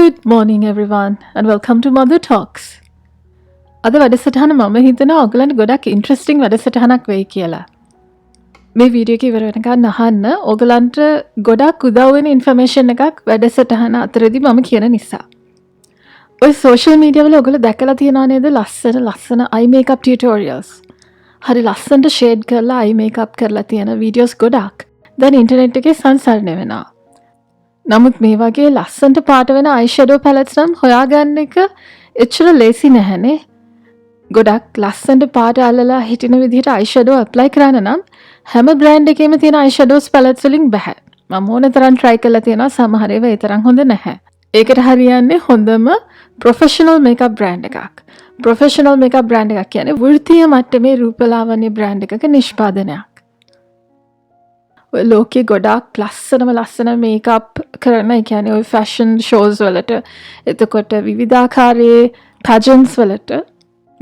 Good morning everyone and welcome to Mother Talks. අද වැඩසටහන මම හිතනවා ඔයගලන්ට ගොඩක් ඉන්ටරෙස්ටිං වැඩසටහනක් වෙයි කියලා. මේ වීඩියෝ එක ඉවර වෙනකන් අහන්න. ඔයගලන්ට ගොඩක් උදව් වෙන ඉන්ෆර්මේෂන් එකක් වැඩසටහන අතරදී මම කියන නිසා. ඔය සෝෂල් මීඩියා වල ඔයගොල්ලෝ දැකලා තියෙනව නේද ලස්සන eye makeup tutorials. හරි ලස්සනට ෂේඩ් කරලා eye makeup කරලා තියෙන වීඩියෝස් ගොඩක් දැන් ඉන්ටර්නෙට් එකේ සංසරණය වෙනවා. නමුත් මේ වගේ ලස්සනට පාට වෙන eyeshadow palettes නම් හොයාගන්න එක එච්චර ලේසි නැහැනේ. ගොඩක් ලස්සනට පාට අල්ලලා හිටින විදිහට eyeshadow apply කරන්න නම් හැම brand එකේම තියෙන eyeshadows palettes වලින් බෑ. මම ඕන තරම් try කරලා තියෙනවා, සමහර ඒවා ඒ තරම් හොඳ නැහැ. ඒකට හරියන්නේ හොඳම professional makeup brand එකක්. professional makeup brand එකක් කියන්නේ වෘත්තීය මට්ටමේ රූපලාවන්‍ය brand එකක නිෂ්පාදනයක්. ලෝකේ ගොඩක් ලස්සන මේකප් කරන, ඒ කියන්නේ ඔය ෆැෂන් ෂෝස් වලට, එතකොට විවිධාකාරයේ පැජන්ට්ස් වලට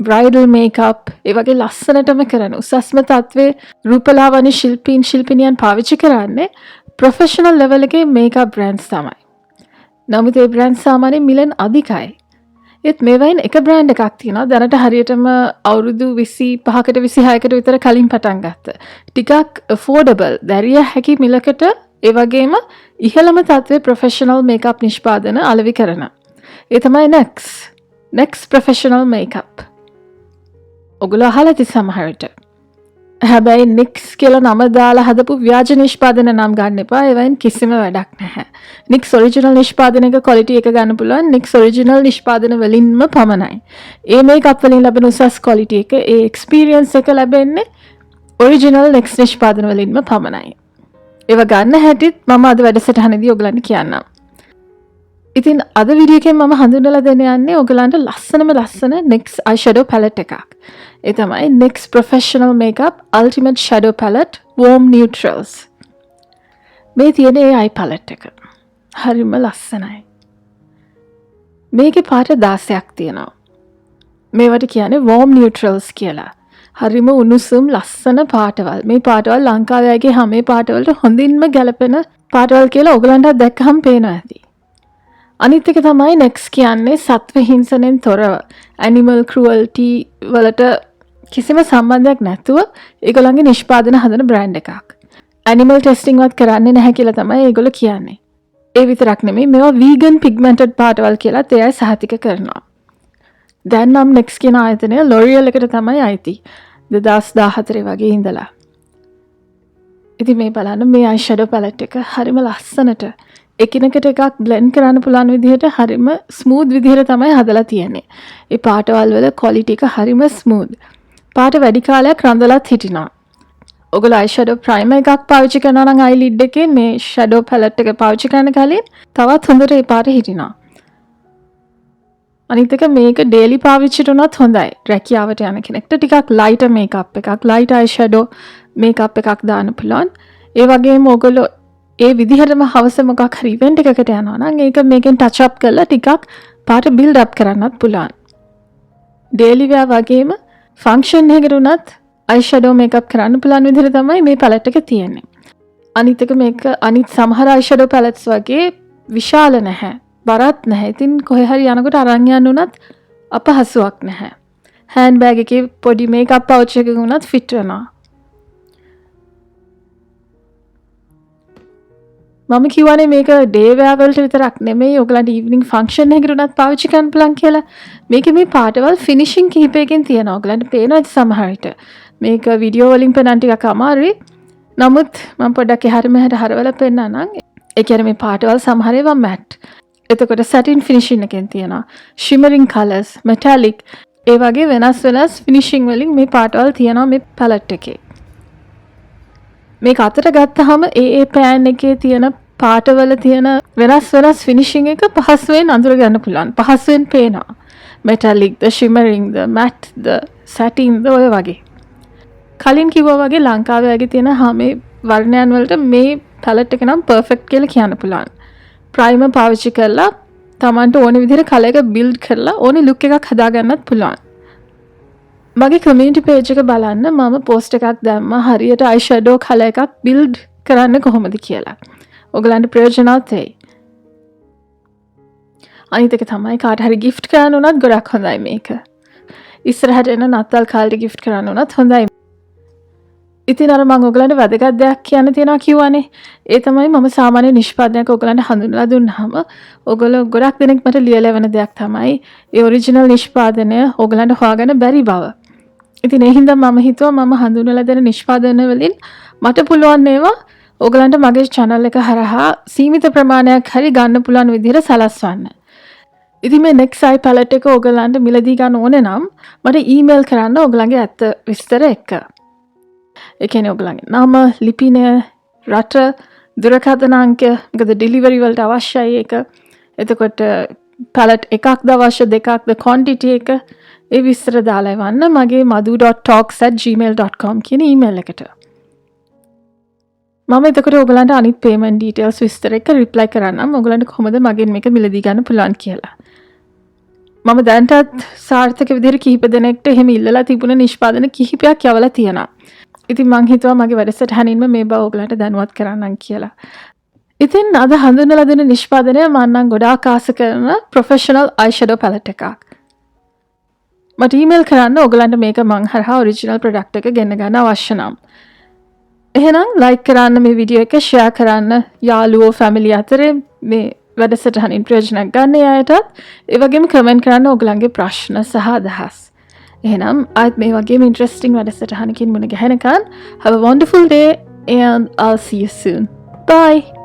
බ්‍රයිඩල් මේකප් ඒ වගේ ලස්සනටම කරන උසස්ම තත්ත්වයේ රූපලාවන්‍ය ශිල්පිනියන් පාවිච්චි කරන්නේ ප්‍රොෆෙෂනල් ලෙවල් එකේ මේකප් බ්‍රෑන්ඩ්ස් තමයි. නමුත් ඒ බ්‍රෑන්ඩ් සාමාන්‍යයෙන් මිලෙන් අධිකයි. ඒත් මේ වයින් එක බ්‍රෑන්ඩ් එකක් තියෙනවා දැනට හරියටම අවුරුදු 25කට 26කට විතර කලින් පටන් ගත්ත. ටිකක් affordable, දැරිය හැකි මිලකට, ඒ වගේම ඉහළම තත්ත්වයේ ප්‍රොෆෙෂනල් මේකප් නිෂ්පාදන අලෙවි කරන. ඒ තමයි NEX professional makeup. ඔගොල්ලෝ අහලා ඇති සමහරට. හැබැයි NEX කියලා නම දාලා හදපු ව්‍යාජ නිෂ්පාදන නම් ගන්න එපා. ඒවෙන් කිසිම වැඩක් නැහැ. NEX ඔරිජිනල් නිෂ්පාදනයක ක්වොලිටි එක ගන්න පුළුවන් NEX ඔරිජිනල් නිෂ්පාදන වලින්ම පමණයි. ඒ මේකප් වලින් ලැබෙන උසස් ක්වොලිටි එක, ඒ එක්ස්පීරියන්ස් එක ලැබෙන්නේ ඔරිජිනල් NEX නිෂ්පාදන වලින්ම පමණයි. ඒව ගන්න හැටිත් මම අද වැඩසටහනේදී ඔයගලන්ට කියන්නම්. ඉතින් අද වීඩියෝ එකෙන් මම හඳුන්වලා දෙන්න යන්නේ ඔයගලන්ට ලස්සන NEX eyeshadow palette එකක්. ඒ තමයි NEX professional makeup ultimate shadow palette warm neutrals. මේ තියෙන ඒ eye palette එක හරිම ලස්සනයි. මේකේ පාට 16ක් තියෙනවා. මේවට කියන්නේ warm neutrals කියලා. හරිම උණුසුම් ලස්සන පාටවල්. මේ පාටවල් ලංකාවේ අයගේ හැම පාටවලට හොඳින්ම ගැලපෙන පාටවල් කියලා ඔයගලන්ට දැක්කහම පේනවා ඇති. අනිත් එක තමයි NEX කියන්නේ සත්ව හිංසනයෙන් තොරව animal cruelty වලට කිසිම සම්බන්ධයක් නැතුව ඒගොල්ලන්ගේ නිෂ්පාදන හදන බ්‍රෑන්ඩ් එකක්. animal testing වත් කරන්නේ නැහැ කියලා තමයි ඒගොල්ලෝ කියන්නේ. ඒ විතරක් නෙමෙයි, මේවා vegan pigmented පාටවල් කියලා ඒ අය සහතික කරනවා. දැන් නම් NEX කියන ආයතනය L'Oreal එකට තමයි අයිති. 2014 වගේ ඉඳලා. ඉතින් මේ බලන්න මේ eyeshadow palette එක හරිම ලස්සනට එකිනෙකට එකක් බ්ලෙන්ඩ් කරන්න පුළුවන් විදිහට හරිම ස්මූත් විදිහට තමයි හදලා තියෙන්නේ. ඒ පාටවල් වල ක්වොලිටි එක හරිම ස්මූත්. පාට වැඩි කාලයක් රඳලත් හිටිනවා. ඔයගොල්ලෝ eyeshadow primer එකක් පාවිච්චි කරනවා නම් eyelid එකේ මේ shadow palette එක පාවිච්චි කරන කලින් තවත් හොඳට ඒ පාට හිටිනවා. අනිත් එක මේක daily පාවිච්චිට උනත් හොඳයි. රැකියාවට යන කෙනෙක්ට ටිකක් lighter makeup එකක්, light eyeshadow makeup එකක් දාන්න පුළුවන්. ඒ වගේම ඔයගොල්ලෝ ඒ විදිහටම හවස මොකක් හරි ඉවෙන්ට් එකකට යනවා නම් ඒක මේකෙන් ටච් අප් කරලා ටිකක් පාට බිල්ඩ් අප් කරන්නත් පුළුවන්. ඩේලි වෙයා වගේම ෆන්ක්ෂන් එකකට උනත් eyeshadow makeup කරන්න පුළුවන් විදිහට තමයි මේ palette එක තියෙන්නේ. අනිත් එක මේක අනිත් සමහර eyeshadow palettes වගේ විශාල නැහැ, බරත් නැහැ. ඉතින් කොහේ හරි යනකොට අරන් යන්න උනත් අපහසුයක් නැහැ. හෑන්ඩ් බෑග් එකේ පොඩි මේකප් පවුච් එකක උනත් ෆිට වෙනවා. මම කියවනේ මේක ඩේ වෙයා වලට විතරක් නෙමෙයි, ඔයගලන්ට ඊවිනිං ෆන්ක්ෂන් එකකට උනත් පාවිච්චි කරන්න පුළුවන් කියලා. මේකේ මේ පාටවල් ෆිනිෂින් කිහිපයකින් තියෙනවා. ඔයගලන්ට පේනවා ඇති සමහර විට. මේක වීඩියෝ වලින් පෙන්නන්න ටිකක් අමාරුයි. නමුත් මම පොඩ්ඩක් එහාට මෙහාට හරවලා පෙන්නන්නම්. ඒ කියන්නේ මේ පාටවල් සමහර ඒවා මැට්. එතකොට සැටින් ෆිනිෂින් එකෙන් තියෙනවා. shimmering colors, metallic, ඒ වගේ වෙනස් ෆිනිෂින් වලින් මේ පාටවල් තියෙනවා මේ palette එකේ. මේක අතට ගත්තාම ඒ පෑන් එකේ තියෙන පාටවල තියෙන වෙනස් ෆිනිෂින් එක පහසුවෙන් අඳුර ගන්න පුළුවන්. පහසුවෙන් පේනවා. metallic ද, shimmering ද, matte ද, satin ද ඔය වගේ. කලින් කිව්වා වගේ ලංකාවේ වගේ තියෙන හැම වර්ණයන් වලට මේ palette එක නම් perfect කියලා කියන්න පුළුවන්. primer පාවිච්චි කරලා Tamanට ඕන විදිහට කලර් එක build කරලා ඕනේ look එකක් හදාගන්නත් පුළුවන්. මගේ community page එක බලන්න මම post එකක් දැම්මා හරියට eyeshadow color එකක් build කරන්න කොහොමද කියලා. ඔයගලන්ට ප්‍රයෝජනවත් වෙයි. අනිත් එක තමයි කාට හරි gift කරන්න උනත් ගොඩක් හොඳයි මේක. ඉස්සරහට එන නත්තල් කාලේට gift කරන්න උනත් හොඳයි. ඉතින් අර මම ඔයගලන්ට වැදගත් දෙයක් කියන්න තියෙනවා කිව්වනේ. ඒ තමයි මම සාමාන්‍ය නිෂ්පාදනයක් ඔයගලන්ට හඳුන්වලා දුන්නාම ඔයගොල්ලෝ ගොඩක් දෙනෙක් මට ලියලා වෙන දෙයක් තමයි ඒ ඔරිජිනල් නිෂ්පාදනය ඔයගලන්ට හොයාගන්න බැරි බව. ඉතින් ඒ හින්දා මම හිතුවා මම හඳුන්වලා දෙන නිෂ්පාදන වලින් මට පුළුවන් ඒවා ඔයගලන්ට මගේ channel එක හරහා සීමිත ප්‍රමාණයක් හරි ගන්න පුළුවන් විදිහට සලස්වන්න. ඉතින් මේ next eye palette එක ඔයගලන්ට මිලදී ගන්න ඕනේ නම් මට email කරන්න ඔයගලන්ගේ ඇත්ත විස්තර එක්ක. ඒ කියන්නේ ඔයගලන්ගේ නම, ලිපිනය, රට, දුරකථන අංකය, මොකද delivery වලට අවශ්‍යයි ඒක. එතකොට palette එකක්ද අවශ්‍ය, දෙකක්ද, quantity එක, ඒ විස්තර දාලා එවන්න මගේ madhu.talks@gmail.com කියන email එකට. මම එතකොට ඔයගලන්ට අනිත් payment details විස්තර එක reply කරන්නම් ඔයගලන්ට කොහොමද මගෙන් මේක මිලදී ගන්න පුළුවන් කියලා. මම දැන්ටත් සාර්ථක විදිහට කිහිප දෙනෙක්ට එහෙම ඉල්ලලා තිබුණ නිෂ්පාදන කිහිපයක් යවලා තියෙනවා. ඉතින් මං හිතුවා මගේ වැඩසටහනින්ම මේ බව ඔයගලන්ට දැනුවත් කරන්නම් කියලා. ඉතින් අද හඳුන්වලා දෙන නිෂ්පාදනය මම නම් ගොඩාක් ආස කරන professional eyeshadow palette එකක්. මට email කරන්න ඔයගලන්ට මේක මං හරහා original product එක ගෙන්න ගන්න අවශ්‍ය නම්. එහෙනම් like කරන්න මේ වීඩියෝ එක, share කරන්න යාළුවෝ family අතරේ මේ වැඩසටහනින් ප්‍රයෝජනයක් ගන්න අයටත්, ඒ වගේම comment කරන්න ඔයගලන්ගේ ප්‍රශ්න සහ අදහස්. එහෙනම් ආයෙත් මේ වගේම interesting වැඩසටහනකින් මුණ ගැහෙනකන් have a wonderful day and I'll see you soon. Bye.